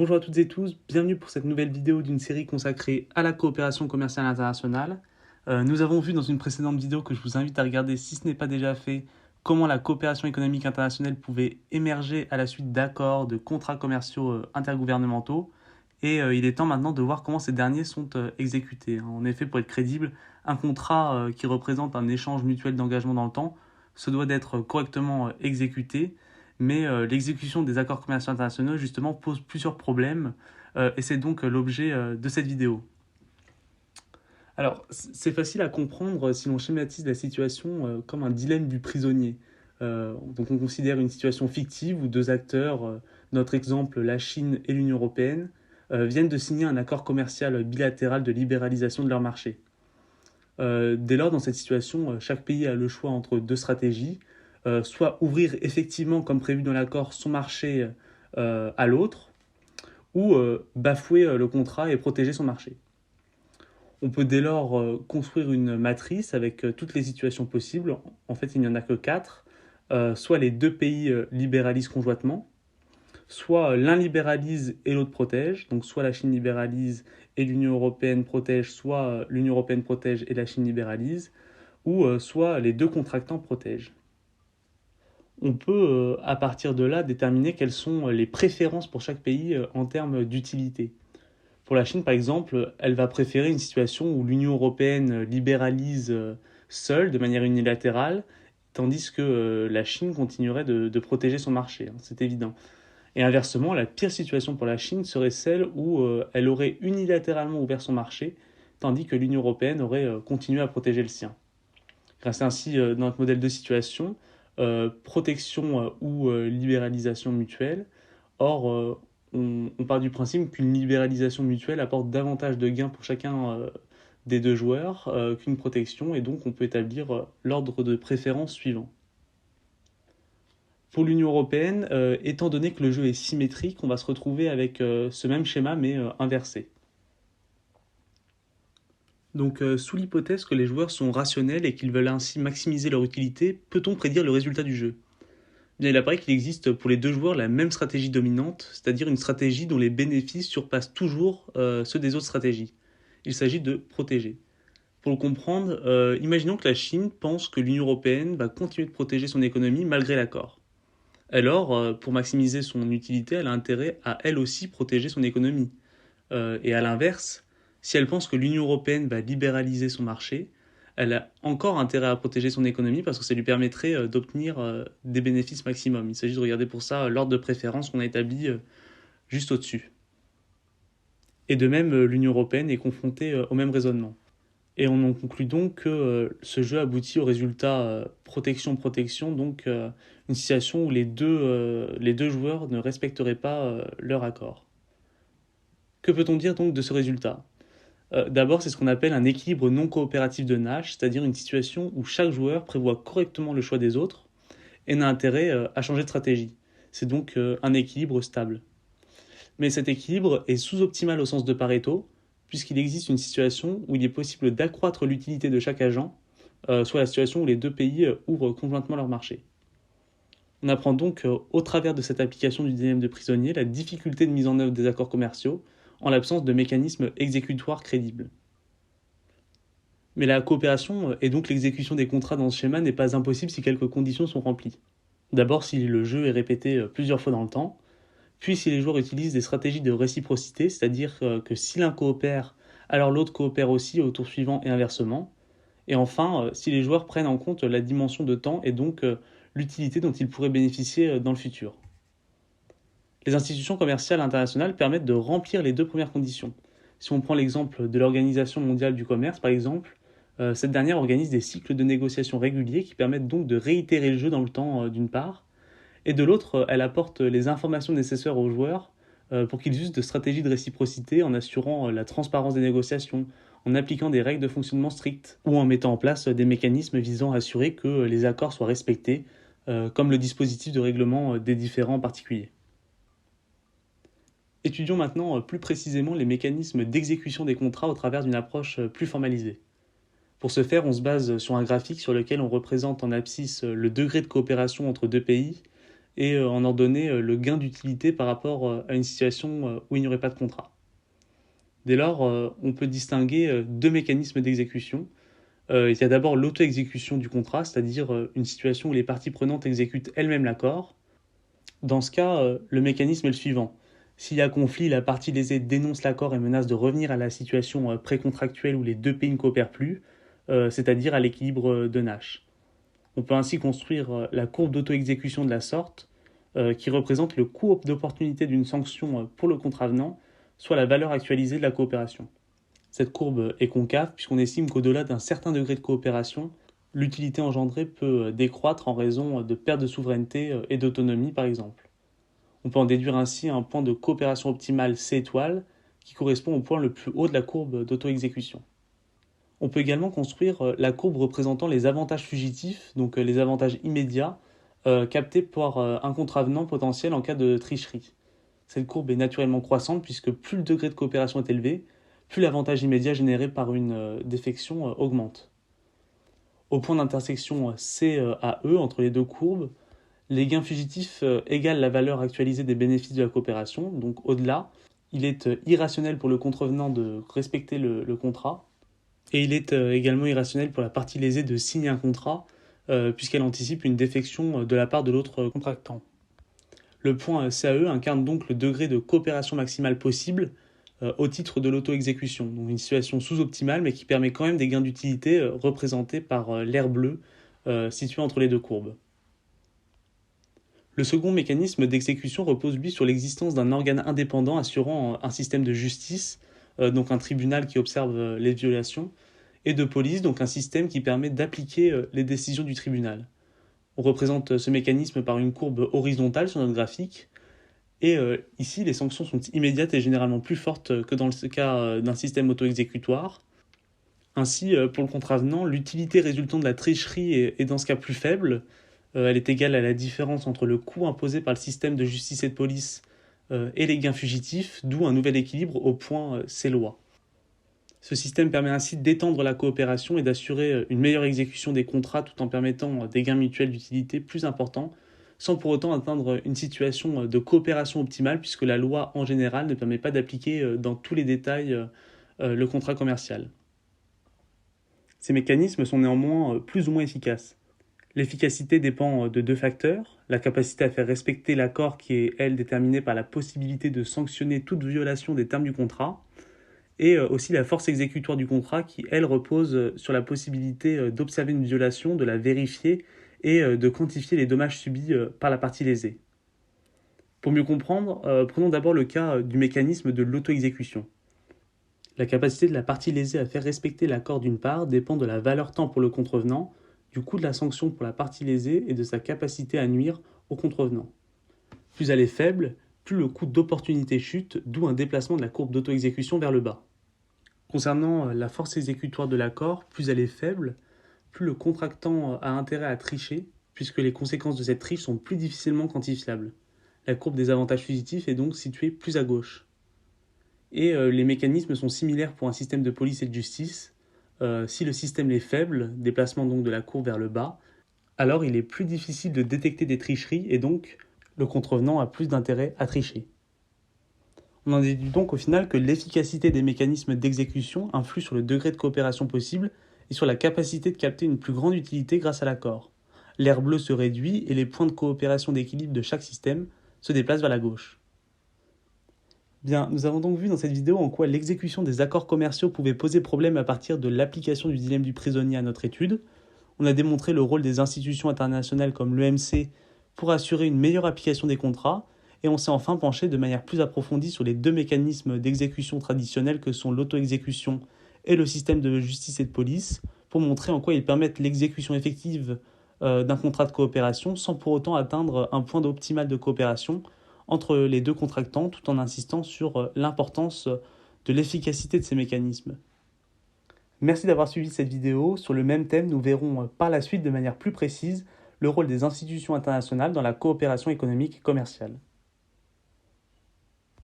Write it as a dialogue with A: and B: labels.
A: Bonjour à toutes et tous, bienvenue pour cette nouvelle vidéo d'une série consacrée à la coopération commerciale internationale. Nous avons vu dans une précédente vidéo que je vous invite à regarder si ce n'est pas déjà fait, comment la coopération économique internationale pouvait émerger à la suite d'accords, de contrats commerciaux intergouvernementaux. Et il est temps maintenant de voir comment ces derniers sont exécutés. En effet, pour être crédible, un contrat qui représente un échange mutuel d'engagement dans le temps se doit d'être correctement exécuté. Mais l'exécution des accords commerciaux internationaux, justement, pose plusieurs problèmes, et c'est donc l'objet de cette vidéo. Alors, c'est facile à comprendre si l'on schématise la situation comme un dilemme du prisonnier. Donc on considère une situation fictive où deux acteurs, notre exemple la Chine et l'Union européenne, viennent de signer un accord commercial bilatéral de libéralisation de leur marché. Dès lors, dans cette situation, chaque pays a le choix entre deux stratégies, soit ouvrir effectivement, comme prévu dans l'accord, son marché à l'autre, ou bafouer le contrat et protéger son marché. On peut dès lors construire une matrice avec toutes les situations possibles. En fait, il n'y en a que quatre. Soit les deux pays libéralisent conjointement, soit l'un libéralise et l'autre protège. Donc soit la Chine libéralise et l'Union européenne protège, soit l'Union européenne protège et la Chine libéralise, ou soit les deux contractants protègent. On peut, à partir de là, déterminer quelles sont les préférences pour chaque pays en termes d'utilité. Pour la Chine, par exemple, elle va préférer une situation où l'Union européenne libéralise seule, de manière unilatérale, tandis que la Chine continuerait de protéger son marché, hein, c'est évident. Et inversement, la pire situation pour la Chine serait celle où elle aurait unilatéralement ouvert son marché, tandis que l'Union européenne aurait continué à protéger le sien. Grâce ainsi, dans notre modèle de situation, protection ou libéralisation mutuelle. Or, on part du principe qu'une libéralisation mutuelle apporte davantage de gains pour chacun des deux joueurs qu'une protection, et donc on peut établir l'ordre de préférence suivant. Pour l'Union européenne, étant donné que le jeu est symétrique, on va se retrouver avec ce même schéma mais inversé. Donc, sous l'hypothèse que les joueurs sont rationnels et qu'ils veulent ainsi maximiser leur utilité, peut-on prédire le résultat du jeu ? Bien, il apparaît qu'il existe pour les deux joueurs la même stratégie dominante, c'est-à-dire une stratégie dont les bénéfices surpassent toujours ceux des autres stratégies. Il s'agit de protéger. Pour le comprendre, imaginons que la Chine pense que l'Union européenne va continuer de protéger son économie malgré l'accord. Alors, pour maximiser son utilité, elle a intérêt à elle aussi protéger son économie. Et à l'inverse, si elle pense que l'Union européenne va libéraliser son marché, elle a encore intérêt à protéger son économie parce que ça lui permettrait d'obtenir des bénéfices maximum. Il s'agit de regarder pour ça l'ordre de préférence qu'on a établi juste au-dessus. Et de même, l'Union européenne est confrontée au même raisonnement. Et on en conclut donc que ce jeu aboutit au résultat protection-protection, donc une situation où les deux joueurs ne respecteraient pas leur accord. Que peut-on dire donc de ce résultat ? D'abord, c'est ce qu'on appelle un équilibre non coopératif de Nash, c'est-à-dire une situation où chaque joueur prévoit correctement le choix des autres et n'a intérêt à changer de stratégie. C'est donc un équilibre stable. Mais cet équilibre est sous-optimal au sens de Pareto, puisqu'il existe une situation où il est possible d'accroître l'utilité de chaque agent, soit la situation où les deux pays ouvrent conjointement leur marché. On apprend donc au travers de cette application du dilemme de prisonnier la difficulté de mise en œuvre des accords commerciaux en l'absence de mécanismes exécutoires crédibles. Mais la coopération et donc l'exécution des contrats dans ce schéma n'est pas impossible si quelques conditions sont remplies. D'abord, si le jeu est répété plusieurs fois dans le temps, puis si les joueurs utilisent des stratégies de réciprocité, c'est-à-dire que si l'un coopère, alors l'autre coopère aussi au tour suivant et inversement. Et enfin, si les joueurs prennent en compte la dimension de temps et donc l'utilité dont ils pourraient bénéficier dans le futur. Les institutions commerciales internationales permettent de remplir les deux premières conditions. Si on prend l'exemple de l'Organisation mondiale du commerce, par exemple, cette dernière organise des cycles de négociation réguliers qui permettent donc de réitérer le jeu dans le temps d'une part, et de l'autre, elle apporte les informations nécessaires aux joueurs pour qu'ils usent de stratégies de réciprocité en assurant la transparence des négociations, en appliquant des règles de fonctionnement strictes, ou en mettant en place des mécanismes visant à assurer que les accords soient respectés, comme le dispositif de règlement des différends particuliers. Étudions maintenant plus précisément les mécanismes d'exécution des contrats au travers d'une approche plus formalisée. Pour ce faire, on se base sur un graphique sur lequel on représente en abscisse le degré de coopération entre deux pays et en ordonner le gain d'utilité par rapport à une situation où il n'y aurait pas de contrat. Dès lors, on peut distinguer deux mécanismes d'exécution. Il y a d'abord l'auto-exécution du contrat, c'est-à-dire une situation où les parties prenantes exécutent elles-mêmes l'accord. Dans ce cas, le mécanisme est le suivant. S'il y a conflit, la partie lésée dénonce l'accord et menace de revenir à la situation précontractuelle où les deux pays ne coopèrent plus, c'est-à-dire à l'équilibre de Nash. On peut ainsi construire la courbe d'auto-exécution de la sorte, qui représente le coût d'opportunité d'une sanction pour le contravenant, soit la valeur actualisée de la coopération. Cette courbe est concave puisqu'on estime qu'au-delà d'un certain degré de coopération, l'utilité engendrée peut décroître en raison de perte de souveraineté et d'autonomie par exemple. On peut en déduire ainsi un point de coopération optimale C étoile qui correspond au point le plus haut de la courbe d'auto-exécution. On peut également construire la courbe représentant les avantages fugitifs, donc les avantages immédiats, captés par un contravenant potentiel en cas de tricherie. Cette courbe est naturellement croissante puisque plus le degré de coopération est élevé, plus l'avantage immédiat généré par une défection augmente. Au point d'intersection C à E entre les deux courbes, les gains fugitifs égalent la valeur actualisée des bénéfices de la coopération. Donc au-delà, il est irrationnel pour le contrevenant de respecter le contrat. Et il est également irrationnel pour la partie lésée de signer un contrat, puisqu'elle anticipe une défection de la part de l'autre contractant. Le point CAE incarne donc le degré de coopération maximale possible au titre de l'auto-exécution. Donc une situation sous-optimale, mais qui permet quand même des gains d'utilité représentés par l'aire bleue situé entre les deux courbes. Le second mécanisme d'exécution repose lui sur l'existence d'un organe indépendant assurant un système de justice, donc un tribunal qui observe les violations, et de police, donc un système qui permet d'appliquer les décisions du tribunal. On représente ce mécanisme par une courbe horizontale sur notre graphique, et ici les sanctions sont immédiates et généralement plus fortes que dans le cas d'un système auto-exécutoire. Ainsi, pour le contravenant, l'utilité résultant de la tricherie est dans ce cas plus faible. Elle est égale à la différence entre le coût imposé par le système de justice et de police et les gains fugitifs, d'où un nouvel équilibre au point ces lois. Ce système permet ainsi d'étendre la coopération et d'assurer une meilleure exécution des contrats tout en permettant des gains mutuels d'utilité plus importants, sans pour autant atteindre une situation de coopération optimale puisque la loi en général ne permet pas d'appliquer dans tous les détails le contrat commercial. Ces mécanismes sont néanmoins plus ou moins efficaces. L'efficacité dépend de deux facteurs, la capacité à faire respecter l'accord qui est, elle, déterminée par la possibilité de sanctionner toute violation des termes du contrat, et aussi la force exécutoire du contrat qui, elle, repose sur la possibilité d'observer une violation, de la vérifier et de quantifier les dommages subis par la partie lésée. Pour mieux comprendre, prenons d'abord le cas du mécanisme de l'auto-exécution. La capacité de la partie lésée à faire respecter l'accord d'une part dépend de la valeur temps pour le contrevenant, du coût de la sanction pour la partie lésée et de sa capacité à nuire au contrevenant. Plus elle est faible, plus le coût d'opportunité chute, d'où un déplacement de la courbe d'auto-exécution vers le bas. Concernant la force exécutoire de l'accord, plus elle est faible, plus le contractant a intérêt à tricher, puisque les conséquences de cette triche sont plus difficilement quantifiables. La courbe des avantages fugitifs est donc située plus à gauche. Et les mécanismes sont similaires pour un système de police et de justice. Si le système est faible, déplacement donc de la courbe vers le bas, alors il est plus difficile de détecter des tricheries et donc le contrevenant a plus d'intérêt à tricher. On en déduit donc au final que l'efficacité des mécanismes d'exécution influe sur le degré de coopération possible et sur la capacité de capter une plus grande utilité grâce à l'accord. L'aire bleue se réduit et les points de coopération d'équilibre de chaque système se déplacent vers la gauche. Bien, nous avons donc vu dans cette vidéo en quoi l'exécution des accords commerciaux pouvait poser problème à partir de l'application du dilemme du prisonnier à notre étude. On a démontré le rôle des institutions internationales comme l'EMC pour assurer une meilleure application des contrats, et on s'est enfin penché de manière plus approfondie sur les deux mécanismes d'exécution traditionnels que sont l'auto-exécution et le système de justice et de police, pour montrer en quoi ils permettent l'exécution effective d'un contrat de coopération sans pour autant atteindre un point optimal de coopération entre les deux contractants, tout en insistant sur l'importance de l'efficacité de ces mécanismes. Merci d'avoir suivi cette vidéo. Sur le même thème, nous verrons par la suite de manière plus précise le rôle des institutions internationales dans la coopération économique et commerciale.